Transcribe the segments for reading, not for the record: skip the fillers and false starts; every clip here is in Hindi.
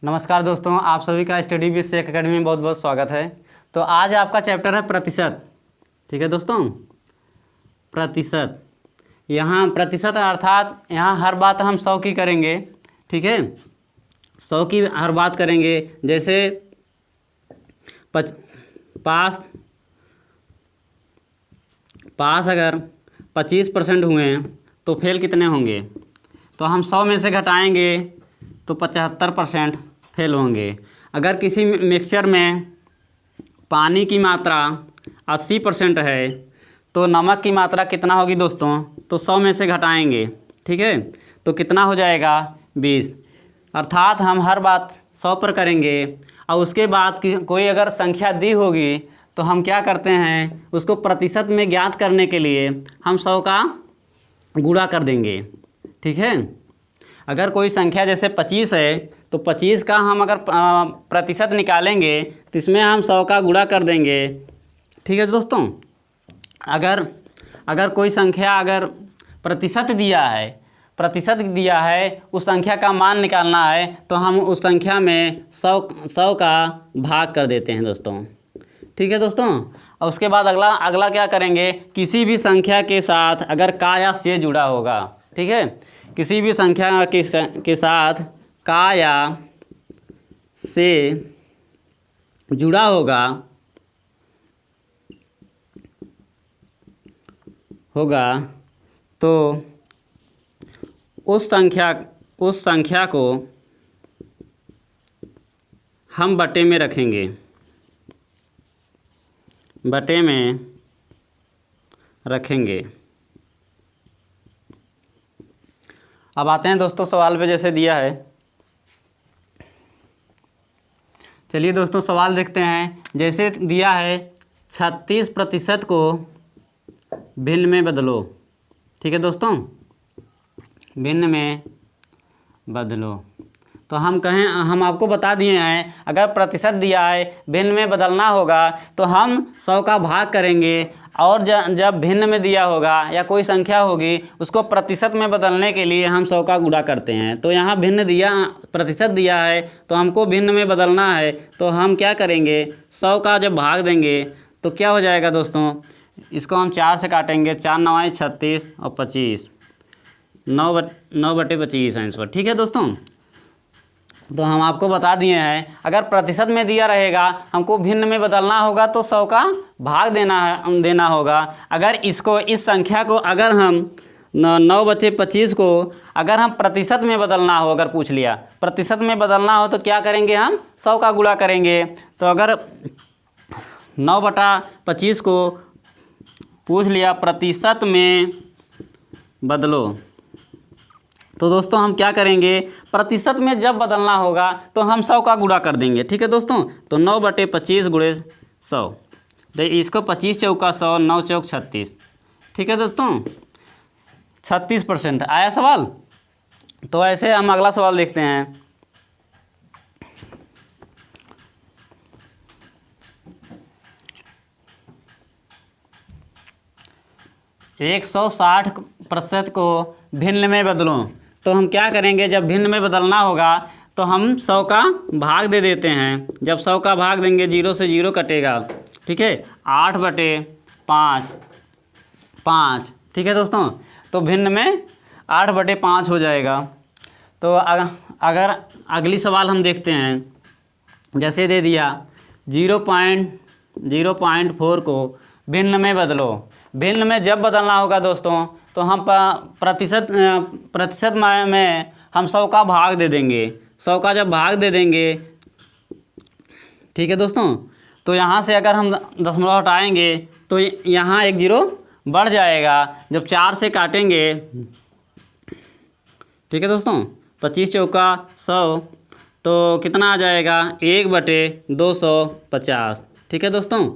नमस्कार दोस्तों, आप सभी का स्टडी विद शेख एकेडमी में बहुत बहुत स्वागत है। तो आज आपका चैप्टर है प्रतिशत। ठीक है दोस्तों, प्रतिशत। यहाँ प्रतिशत अर्थात यहाँ हर बात हम 100 की करेंगे। ठीक है, 100 की हर बात करेंगे। जैसे पास पास अगर 25% हुए हैं तो फेल कितने होंगे? तो हम 100 में से घटाएंगे तो 75% फेल होंगे। अगर किसी मिक्सचर में पानी की मात्रा 80% है तो नमक की मात्रा कितना होगी दोस्तों? तो 100 में से घटाएंगे। ठीक है, तो कितना हो जाएगा? 20। अर्थात हम हर बात 100 पर करेंगे और उसके बाद कोई अगर संख्या दी होगी तो हम क्या करते हैं, उसको प्रतिशत में ज्ञात करने के लिए हम 100 का गुणा कर देंगे। ठीक है, अगर कोई संख्या जैसे 25 है तो 25 का हम अगर प्रतिशत निकालेंगे तो इसमें हम 100 का गुणा कर देंगे। ठीक है दोस्तों, अगर कोई संख्या अगर प्रतिशत दिया है उस संख्या का मान निकालना है तो हम उस संख्या में 100 का भाग कर देते हैं दोस्तों। ठीक है दोस्तों, और उसके बाद अगला क्या करेंगे, किसी भी संख्या के साथ अगर का या से जुड़ा होगा। ठीक है, किसी भी संख्या के साथ का या से जुड़ा होगा तो उस संख्या को हम बटे में रखेंगे। अब आते हैं दोस्तों सवाल पे, जैसे दिया है। चलिए दोस्तों सवाल देखते हैं। जैसे दिया है 36% को भिन्न में बदलो। ठीक है दोस्तों, भिन्न में बदलो। तो हम आपको बता दिए हैं, अगर प्रतिशत दिया है भिन्न में बदलना होगा तो हम 100 का भाग करेंगे, और जब भिन्न में दिया होगा या कोई संख्या होगी उसको प्रतिशत में बदलने के लिए हम 100 का गुणा करते हैं। तो यहाँ प्रतिशत दिया है तो हमको भिन्न में बदलना है, तो हम क्या करेंगे, 100 का जब भाग देंगे तो क्या हो जाएगा दोस्तों, इसको हम 4 से काटेंगे। 4 9 36 और 25, 9/25 आंसर। ठीक है दोस्तों, तो हम आपको बता दिए हैं, अगर प्रतिशत में दिया रहेगा हमको भिन्न में बदलना होगा तो 100 का भाग देना होगा। अगर इस संख्या को अगर हम 9/25 को अगर हम प्रतिशत में बदलना हो, अगर पूछ लिया प्रतिशत में बदलना हो तो क्या करेंगे, हम 100 का गुणा करेंगे। तो अगर 9/25 को पूछ लिया प्रतिशत में बदलो, तो दोस्तों हम क्या करेंगे, प्रतिशत में जब बदलना होगा तो हम 100 का गुणा कर देंगे। ठीक है दोस्तों, तो 9/25 गुणे 100, तो इसको 25 चौका 100, 9 चौक 36। ठीक है दोस्तों, 36% आया सवाल। तो ऐसे हम अगला सवाल देखते हैं। एक 160% को भिन्न में बदलो। तो हम क्या करेंगे, जब भिन्न में बदलना होगा तो हम 100 का भाग दे देते हैं। जब 100 का भाग देंगे 0 से 0 कटेगा। ठीक है, 8/5। ठीक है दोस्तों, तो भिन्न में 8/5 हो जाएगा। तो अगर अगली सवाल हम देखते हैं, जैसे दे दिया 0.4 को भिन्न में बदलो। भिन्न में जब बदलना होगा दोस्तों तो हम प्रतिशत में हम 100 का भाग दे देंगे। 100 का जब भाग दे देंगे, ठीक है दोस्तों, तो यहाँ से अगर हम दशमलव हटाएंगे तो यहाँ 1 0 बढ़ जाएगा। जब 4 से काटेंगे, ठीक है दोस्तों, 25 चौका 100, तो कितना आ जाएगा, 1/250। ठीक है दोस्तों,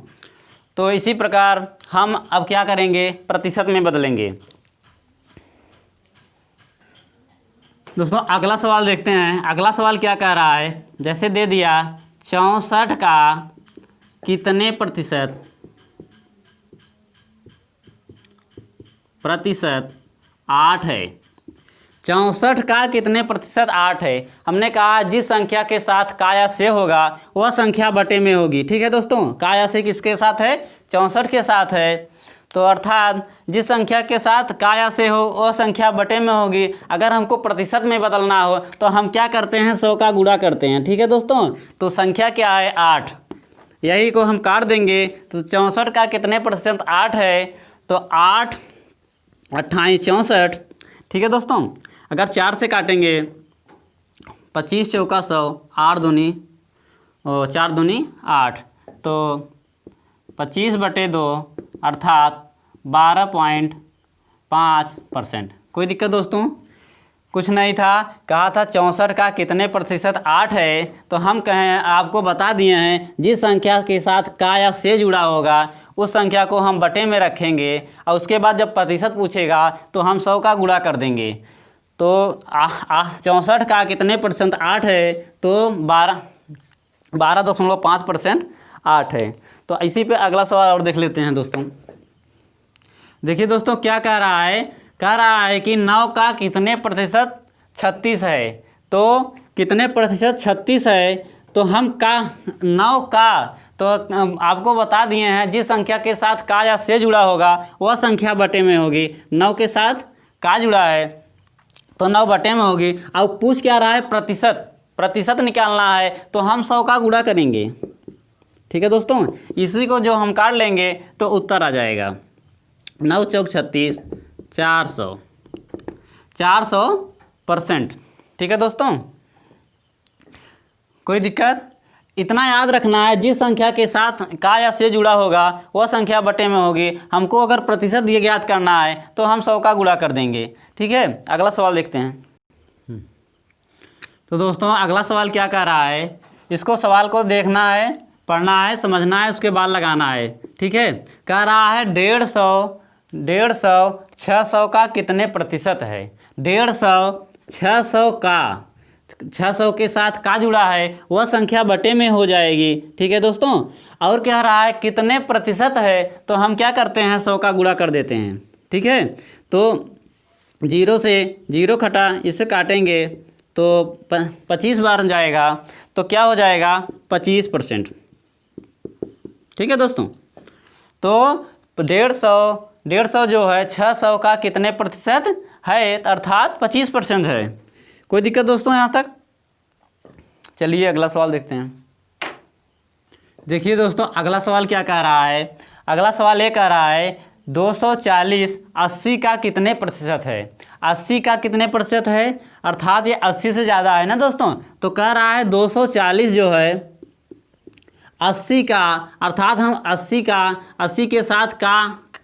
तो इसी प्रकार हम अब क्या करेंगे, प्रतिशत में बदलेंगे। दोस्तों अगला सवाल देखते हैं। अगला सवाल क्या कह रहा है, जैसे दे दिया 64 का कितने प्रतिशत 8 है। 64 का कितने प्रतिशत 8 है। हमने कहा जिस संख्या के साथ का या से होगा वह संख्या बटे में होगी। ठीक है दोस्तों, का या से किसके साथ है, 64 के साथ है। तो अर्थात जिस संख्या के साथ का या से हो वह संख्या बटे में होगी। अगर हमको प्रतिशत में बदलना हो तो हम क्या करते हैं, 100 का गुणा करते हैं। ठीक है दोस्तों, तो संख्या क्या है 8, यही को हम काट देंगे। तो 64 का कितने प्रतिशत 8 है, तो 8 28 64। ठीक है दोस्तों, अगर 4 से काटेंगे 25 चौका 100, 8 दूनी 4 दूनी 8, तो 25/2 अर्थात 12.5%। कोई दिक्कत दोस्तों, कुछ नहीं था। कहा था 64 का कितने प्रतिशत 8 है, तो हम कहें आपको बता दिए हैं जिस संख्या के साथ का या से जुड़ा होगा उस संख्या को हम बटे में रखेंगे और उसके बाद जब प्रतिशत पूछेगा तो हम 100 का गुणा कर देंगे। तो 64 का कितने प्रतिशत 8 है, तो 12.5% 8 है। तो इसी पे अगला सवाल और देख लेते हैं दोस्तों। देखिए दोस्तों क्या कह रहा है, कह रहा है कि 9 का कितने प्रतिशत 36 है। तो कितने प्रतिशत 36 है, तो हम का 9 का, तो आपको बता दिए हैं जिस संख्या के साथ का या से जुड़ा होगा वह संख्या बटे में होगी। 9 के साथ का जुड़ा है तो 9 बटे में होगी। अब पूछ क्या रहा है, प्रतिशत निकालना है, तो हम 100 का गुणा करेंगे। ठीक है दोस्तों, इसी को जो हम काट लेंगे तो उत्तर आ जाएगा 9 चौक 36, 400%। ठीक है दोस्तों, कोई दिक्कत, इतना याद रखना है जिस संख्या के साथ का या से जुड़ा होगा वह संख्या बटे में होगी। हमको अगर प्रतिशत ये ज्ञात करना है तो हम 100 का गुणा कर देंगे। ठीक है, अगला सवाल देखते हैं। तो दोस्तों अगला सवाल क्या कह रहा है, इसको सवाल को देखना है, पढ़ना है, समझना है, उसके बाद लगाना है। ठीक है, कह रहा है 150 600 का कितने प्रतिशत है। 150 600 के साथ का जुड़ा है वह संख्या बटे में हो जाएगी। ठीक है दोस्तों, और कह रहा है कितने प्रतिशत है, तो हम क्या करते हैं 100 का गुणा कर देते हैं। ठीक है, तो 0 से 0 घटा, इससे काटेंगे तो 25 बार जाएगा, तो क्या हो जाएगा 25%। ठीक है दोस्तों, तो 150 जो है 600 का कितने प्रतिशत है, अर्थात 25% है। कोई दिक्कत दोस्तों यहाँ तक? चलिए अगला सवाल देखते हैं। देखिए दोस्तों अगला सवाल क्या कह रहा है, अगला सवाल ये कह रहा है 240 80 का कितने प्रतिशत है। 80 का कितने प्रतिशत है, अर्थात ये 80 से ज़्यादा है ना दोस्तों। तो कह रहा है 240 जो है 80 का, अर्थात हम 80 के साथ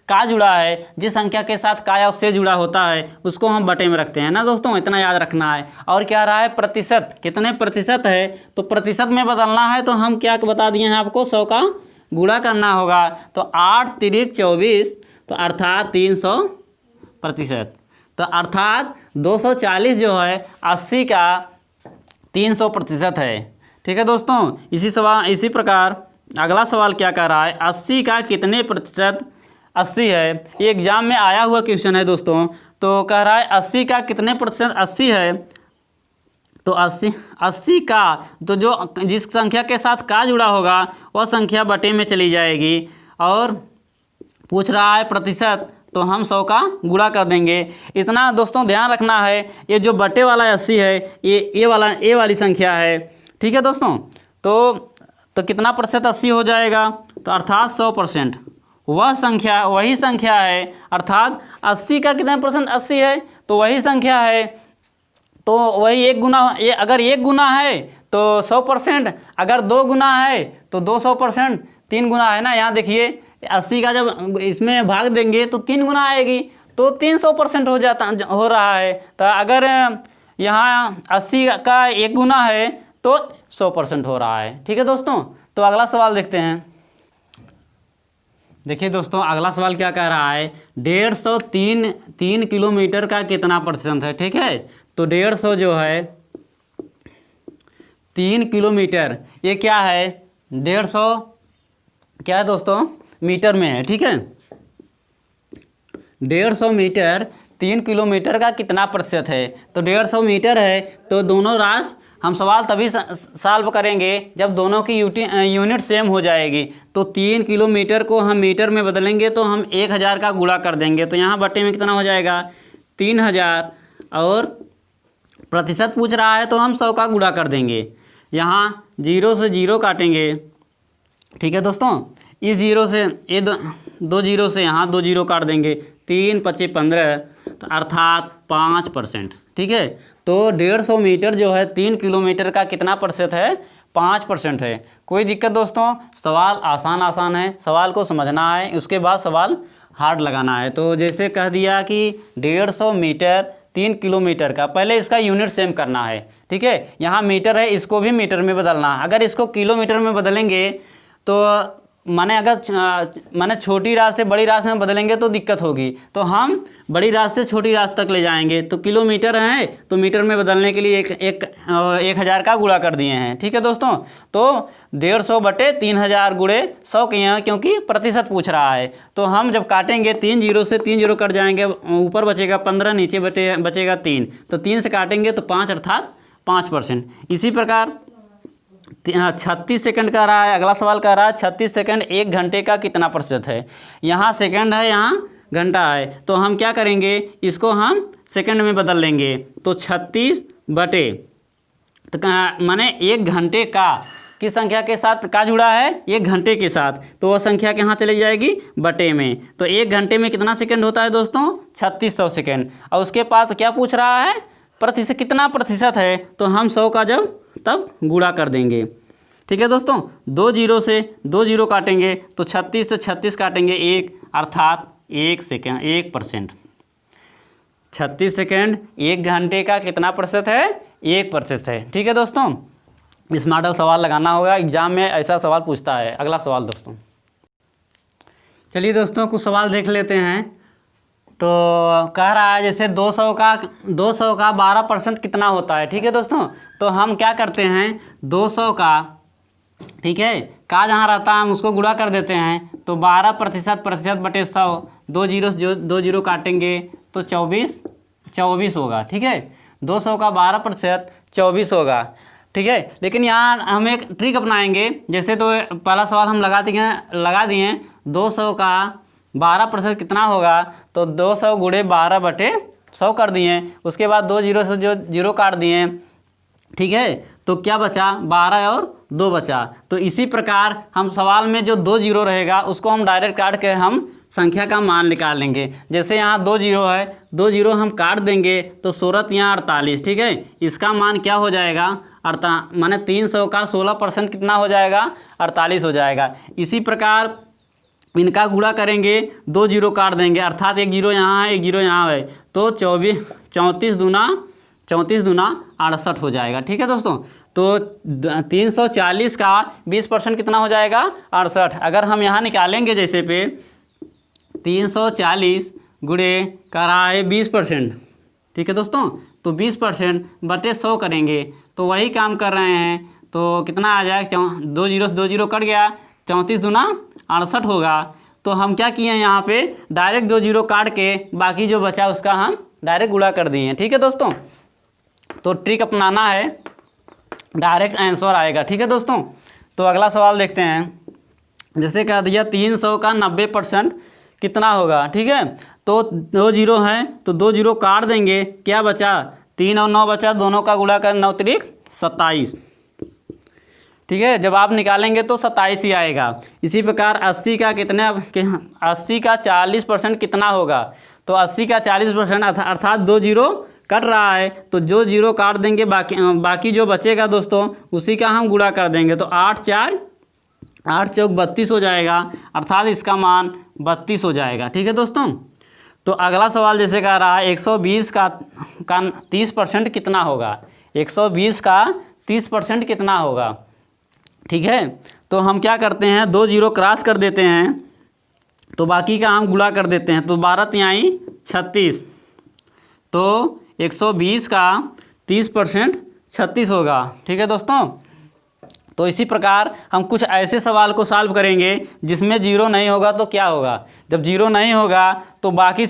का जुड़ा है, जिस संख्या के साथ का या उससे जुड़ा होता है उसको हम बटे में रखते हैं ना दोस्तों, इतना याद रखना है। और क्या रहा है प्रतिशत, कितने प्रतिशत है, तो प्रतिशत में बदलना है तो हम क्या बता दिए हैं आपको, 100 का गुणा करना होगा। तो 8 तिरिक 24, तो अर्थात 300%। तो अर्थात 240 जो है 80 का 300% है। ठीक है दोस्तों, इसी प्रकार अगला सवाल क्या कह रहा है, 80 का कितने प्रतिशत 80 है। ये एग्जाम में आया हुआ क्वेश्चन है दोस्तों। तो कह रहा है 80 का कितने प्रतिशत 80 है, तो 80 का, तो जो जिस संख्या के साथ का जुड़ा होगा वह संख्या बटे में चली जाएगी। और पूछ रहा है प्रतिशत, तो हम 100 का गुणा कर देंगे। इतना दोस्तों ध्यान रखना है, ये जो बटे वाला 80 है ये वाली संख्या है। ठीक है दोस्तों, तो कितना प्रतिशत 80 हो जाएगा, तो अर्थात 100%। वही संख्या है, अर्थात 80 का कितने परसेंट 80 है, तो वही संख्या है। तो वही एक गुना, ये अगर 1 गुना है तो 100%, अगर 2 गुना है तो 200%, 3 गुना है ना। यहाँ देखिए 80 का जब इसमें भाग देंगे तो 3 गुना आएगी, तो 300% हो रहा है। तो अगर यहाँ 80 का 1 गुना है तो 100% हो रहा है। ठीक है दोस्तों, तो अगला सवाल देखते हैं। देखिए दोस्तों अगला सवाल क्या कह रहा है, 150 किलोमीटर का कितना प्रतिशत है। ठीक है, तो 150 जो है 3 किलोमीटर, ये क्या है 150 क्या है दोस्तों, मीटर में है। ठीक है, 150 मीटर 3 किलोमीटर का कितना प्रतिशत है। तो 150 मीटर है, तो दोनों राशि हम सवाल तभी सॉल्व करेंगे जब दोनों की यूनिट सेम हो जाएगी। तो 3 किलोमीटर को हम मीटर में बदलेंगे तो हम 1000 का गुणा कर देंगे, तो यहाँ बटे में कितना हो जाएगा 3000, और प्रतिशत पूछ रहा है तो हम 100 का गुणा कर देंगे। यहाँ 0 से 0 काटेंगे, ठीक है दोस्तों। इस 0 से ये दो 0 से यहाँ 2 0 काट देंगे, 3 × 5 = 15, तो अर्थात 5%, ठीक है। तो 150 मीटर जो है 3 किलोमीटर का कितना प्रतिशत है, 5% है। कोई दिक्कत दोस्तों, सवाल आसान है, सवाल को समझना है, उसके बाद सवाल हार्ड लगाना है। तो जैसे कह दिया कि 150 मीटर 3 किलोमीटर का, पहले इसका यूनिट सेम करना है, ठीक है। यहाँ मीटर है, इसको भी मीटर में बदलना है। अगर इसको किलोमीटर में बदलेंगे तो माने छोटी राशि से बड़ी राशि में बदलेंगे तो दिक्कत होगी, तो हम बड़ी राशि से छोटी राशि तक ले जाएंगे। तो किलोमीटर है तो मीटर में बदलने के लिए 1000 का गुणा कर दिए हैं, ठीक है दोस्तों। तो 150 बटे 3000 गुणे 100 किए हैं, क्योंकि प्रतिशत पूछ रहा है। तो हम जब काटेंगे 3 0 से 3 0 कट जाएंगे, ऊपर बचेगा 15, नीचे बचेगा 3, तो 3 से काटेंगे तो 5 अर्थात 5%। इसी प्रकार 36 सेकंड का रहा है। अगला सवाल कह रहा है 36 सेकंड 1 घंटे का कितना प्रतिशत है। यहाँ सेकंड है, यहाँ घंटा है, तो हम क्या करेंगे, इसको हम सेकंड में बदल लेंगे। तो 36 बटे, तो माने 1 घंटे का किस संख्या के साथ का जुड़ा है, 1 घंटे के साथ, तो वह संख्या कहाँ चली जाएगी, बटे में। तो 1 घंटे में कितना सेकंड होता है दोस्तों, 3600 सेकंड। और उसके पास क्या पूछ रहा है, प्रतिशत कितना प्रतिशत है, तो हम 100 का जब तब गुणा कर देंगे, ठीक है दोस्तों। 2 0 से 2 0 काटेंगे तो 36 से 36 काटेंगे 1, अर्थात 1 सेकेंड 1%। 36 सेकेंड 1 घंटे का कितना प्रतिशत है, 1% है, ठीक है दोस्तों। इस मॉडल सवाल लगाना होगा, एग्जाम में ऐसा सवाल पूछता है। अगला सवाल दोस्तों, चलिए दोस्तों कुछ सवाल देख लेते हैं। तो कह रहा है जैसे 200 का 12% कितना होता है, ठीक है दोस्तों। तो हम क्या करते हैं, 200 का, ठीक है, का जहाँ रहता है हम उसको गुणा कर देते हैं। तो 12% बटे 100, 2 0 काटेंगे तो 24 होगा, ठीक है। 200 का 12% 24 होगा, ठीक है। लेकिन यहाँ हम एक ट्रिक अपनाएंगे। जैसे तो पहला सवाल हम लगा दिए 200 का 12% कितना होगा, तो 200 गुणे 12 बटे 100 कर दिए। उसके बाद 2 0 से जो 0 काट दिए, ठीक है। तो क्या बचा, 12 और 2 बचा। तो इसी प्रकार हम सवाल में जो 2 0 रहेगा उसको हम डायरेक्ट काट के हम संख्या का मान निकाल लेंगे। जैसे यहाँ 2 0 है, 2 0 हम काट देंगे तो 16 यहाँ 48, ठीक है। इसका मान क्या हो जाएगा, माने 300 का 16% कितना हो जाएगा, 48 हो जाएगा। इसी प्रकार इनका गुणा करेंगे, 2 0 काट देंगे, अर्थात 1 0 यहाँ है 1 0 यहाँ है, तो 34 दूना 68 हो जाएगा, ठीक है दोस्तों। तो 340 का 20% कितना हो जाएगा, 68। अगर हम यहाँ निकालेंगे जैसे पे 340 गुणे का रहा है 20%, ठीक है दोस्तों। तो 20% बटे 100 करेंगे तो वही काम कर रहे हैं। तो कितना आ जाएगा, 2 0 कट गया, 34 दूना 68 होगा। तो हम क्या किए हैं, यहाँ पे डायरेक्ट 2 0 काट के बाकी जो बचा उसका हम डायरेक्ट गुणा कर दिए हैं, ठीक है दोस्तों। तो ट्रिक अपनाना है, डायरेक्ट आंसर आएगा, ठीक है दोस्तों। तो अगला सवाल देखते हैं। जैसे कह दिया 300 का 90% कितना होगा, ठीक है। तो 2 0 हैं तो 2 0 काट देंगे, क्या बचा, 3 और 9 बचा, दोनों का गुणा कर 9 त्रिक 27, ठीक है। जब आप निकालेंगे तो 27 ही आएगा। इसी प्रकार 80 का 40% कितना होगा, तो 80 का 40% अर्थात 2 0 कट रहा है तो जो 0 काट देंगे, बाकी जो बचेगा दोस्तों उसी का हम गुणा कर देंगे। तो 8 4 32 हो जाएगा, अर्थात इसका मान 32 हो जाएगा, ठीक है दोस्तों। तो अगला सवाल जैसे कह रहा है 120 का 30% कितना होगा, 120 का 30% कितना होगा, ठीक है। तो हम क्या करते हैं, 2 0 क्रॉस कर देते हैं तो बाकी का हम गुणा कर देते हैं। तो 12 तिहाई 36, तो 120 का 30% 36 होगा, ठीक है दोस्तों। तो इसी प्रकार हम कुछ ऐसे सवाल को सॉल्व करेंगे जिसमें जीरो नहीं होगा तो क्या होगा। जब जीरो नहीं होगा तो बाकी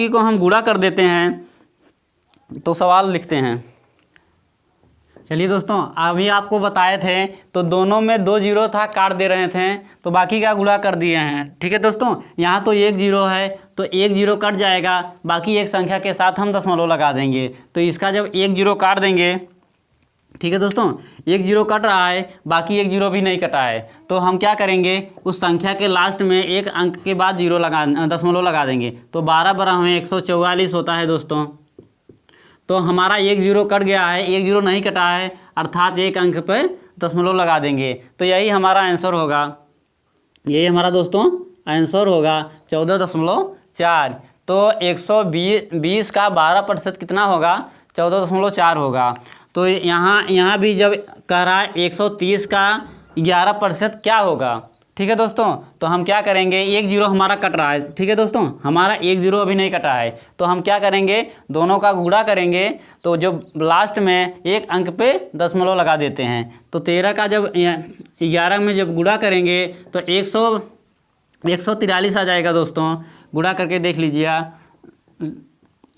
को हम गुणा कर देते हैं। तो सवाल लिखते हैं। चलिए दोस्तों, अभी आपको बताए थे तो दोनों में 2 जीरो था, काट दे रहे थे, तो बाकी का गुणा कर दिए हैं। ठीक है दोस्तों, यहाँ तो 1 जीरो है तो 1 जीरो कट जाएगा, बाकी एक संख्या के साथ हम दशमलव लगा देंगे। तो इसका जब 1 जीरो काट देंगे, ठीक है दोस्तों, 1 जीरो कट रहा है, बाकी 1 जीरो भी नहीं कटा है, तो हम क्या करेंगे, उस संख्या के लास्ट में एक अंक के बाद दशमलव लगा देंगे। तो 12 बरा हमें 144 होता है दोस्तों। तो हमारा 1 जीरो कट गया है, 1 जीरो नहीं कटा है, अर्थात एक अंक पर दशमलव लगा देंगे। तो यही हमारा आंसर होगा, यही हमारा दोस्तों आंसर होगा 14.4। तो 120 का 12% कितना होगा, 14.4 होगा। तो यहाँ भी जब कह रहा है 130 का 11% क्या होगा। ठीक है दोस्तों, तो हम क्या करेंगे, 1 जीरो हमारा कट रहा है। ठीक है दोस्तों, हमारा 1 जीरो अभी नहीं कटा है, तो हम क्या करेंगे, दोनों का गुणा करेंगे। तो जो लास्ट में एक अंक पे दशमलव लगा देते हैं। तो 13 का जब 11 में जब गुणा करेंगे तो 143 आ जाएगा दोस्तों। गुणा करके देख लीजिए,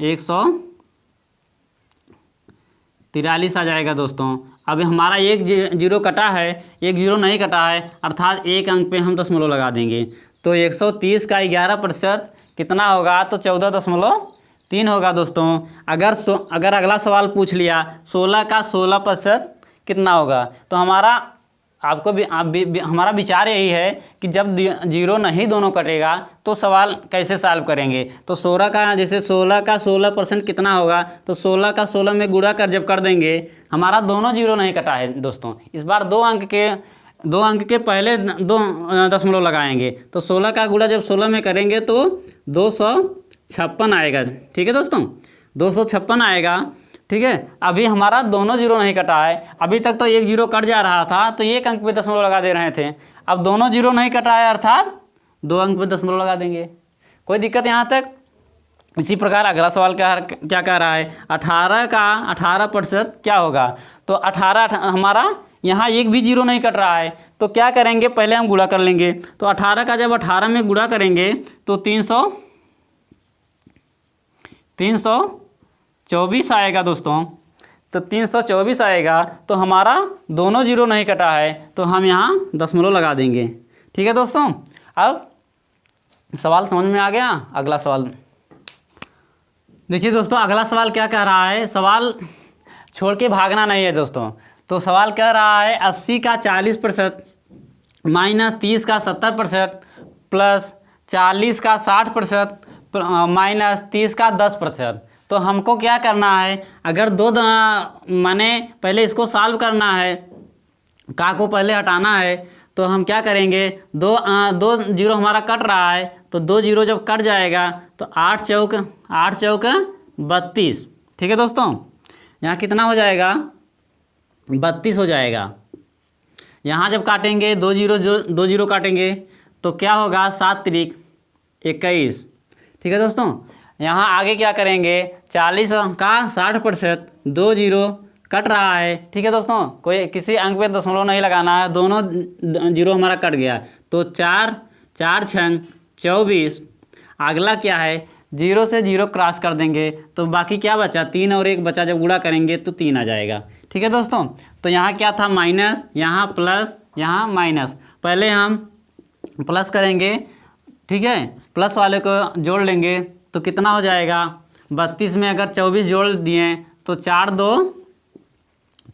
143 आ जाएगा दोस्तों। अभी हमारा 1 जीरो कटा है, 1 जीरो नहीं कटा है, अर्थात एक अंक पे हम दशमलव लगा देंगे। तो 130 का 11% कितना होगा, तो 14.3 होगा दोस्तों। अगर अगला सवाल पूछ लिया 16 का 16% कितना होगा, तो हमारा हमारा विचार यही है कि जब जीरो नहीं दोनों कटेगा तो सवाल कैसे सॉल्व करेंगे। तो 16 का 16% कितना होगा, तो 16 का 16 में गुणा जब कर देंगे, हमारा दोनों जीरो नहीं कटा है दोस्तों। इस बार दो अंक के पहले 2 दशमलव लगाएंगे। तो 16 का गुणा जब 16 में करेंगे तो 256 आएगा। ठीक है दोस्तों, 256 आएगा। ठीक है, अभी हमारा दोनों जीरो नहीं कटा है। अभी तक तो 1 जीरो कट जा रहा था तो एक अंक पे दशमलव लगा दे रहे थे। अब दोनों जीरो नहीं कटा है, अर्थात 2 अंक पे दशमलव लगा देंगे। कोई दिक्कत यहाँ तक। इसी प्रकार अगला सवाल क्या कह रहा है, 18 का 18% क्या होगा। तो 18 हमारा यहाँ एक भी जीरो नहीं कट रहा है, तो क्या करेंगे, पहले हम गुणा कर लेंगे। तो 18 का जब 18 में गुणा करेंगे तो 324 आएगा दोस्तों। तो 324 आएगा, तो हमारा दोनों जीरो नहीं कटा है, तो हम यहाँ दशमलव लगा देंगे। ठीक है दोस्तों, अब सवाल समझ में आ गया। अगला सवाल देखिए दोस्तों, अगला सवाल क्या कह रहा है, सवाल छोड़ के भागना नहीं है दोस्तों। तो सवाल कह रहा है 80 का 40% माइनस 30 का 70% प्लस 40 का 60% माइनस 30 का 10%। तो हमको क्या करना है, अगर माने पहले इसको सॉल्व करना है, का को पहले हटाना है, तो हम क्या करेंगे, दो जीरो हमारा कट रहा है, तो 2 जीरो जब कट जाएगा तो 8 चौक 32। ठीक है दोस्तों, यहाँ कितना हो जाएगा, 32 हो जाएगा। यहाँ जब काटेंगे 2 जीरो काटेंगे तो क्या होगा, 7 त्रिक 21। ठीक है दोस्तों, यहाँ आगे क्या करेंगे, 40 का 60%, 2 जीरो कट रहा है। ठीक है दोस्तों, कोई किसी अंक पे दशमलव नहीं लगाना है, दोनों जीरो हमारा कट गया। तो 4 6 24। अगला क्या है, 0 से 0 क्रॉस कर देंगे तो बाकी क्या बचा, 3 और 1 बचा, जब गुणा करेंगे तो 3 आ जाएगा। ठीक है दोस्तों, तो यहाँ क्या था, माइनस, यहाँ प्लस, यहाँ माइनस। पहले हम प्लस करेंगे, ठीक है, प्लस वाले को जोड़ लेंगे तो कितना हो जाएगा, 32 में अगर 24 जोड़ दिए तो 4 2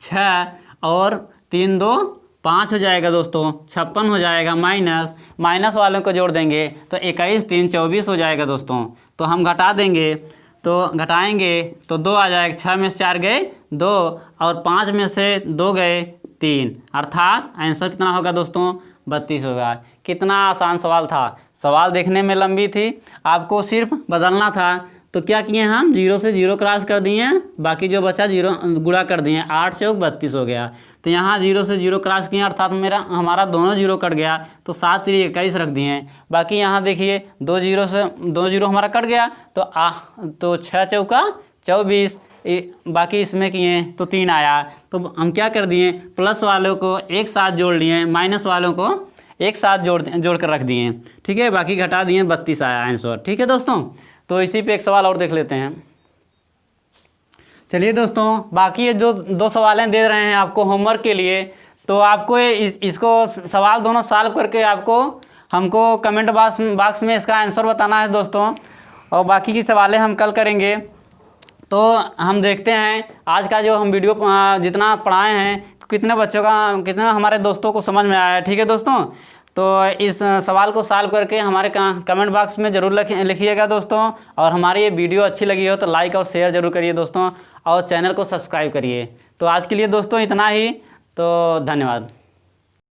6 और 3 2 5 हो जाएगा दोस्तों, 56 हो जाएगा। माइनस वालों को जोड़ देंगे तो 21 3 24 हो जाएगा दोस्तों। तो हम घटा देंगे, तो घटाएंगे तो 2 आ जाएगा, 6 में से 4 गए 2 और 5 में से 2 गए 3, अर्थात आंसर कितना होगा दोस्तों, 32 होगा। कितना आसान सवाल था। सवाल देखने में लंबी थी, आपको सिर्फ बदलना था। तो क्या किए हम, 0 से 0 क्रॉस कर दिए, बाकी जो बचा 0 गुणा कर दिए, 8 चौक 32 हो गया। तो यहाँ 0 से 0 क्रॉस किए, अर्थात हमारा दोनों जीरो कट गया, तो 7 3 21 रख दिए। बाकी यहाँ देखिए 2 जीरो हमारा कट गया, तो 6 चौका 24, बाकी इसमें किए तो 3 आया। तो हम क्या कर दिए, प्लस वालों को एक साथ जोड़ लिए, माइनस वालों को एक साथ जोड़ कर रख दिए, ठीक है। बाकी घटा दिए, 32 आया आंसर, ठीक है दोस्तों। तो इसी पे एक सवाल और देख लेते हैं। चलिए दोस्तों, बाकी ये जो 2 सवालें दे रहे हैं आपको होमवर्क के लिए, तो आपको इसको सवाल दोनों सॉल्व करके आपको हमको कमेंट बॉक्स में इसका आंसर बताना है दोस्तों। और बाकी की सवालें हम कल करेंगे। तो हम देखते हैं आज का जो हम वीडियो जितना पढ़ाए हैं कितने बच्चों का, कितने हमारे दोस्तों को समझ में आया है, ठीक है दोस्तों। तो इस सवाल को सॉल्व करके हमारे कमेंट बॉक्स में ज़रूर लिखिएगा दोस्तों। और हमारी ये वीडियो अच्छी लगी हो तो लाइक और शेयर ज़रूर करिए दोस्तों, और चैनल को सब्सक्राइब करिए। तो आज के लिए दोस्तों इतना ही, तो धन्यवाद।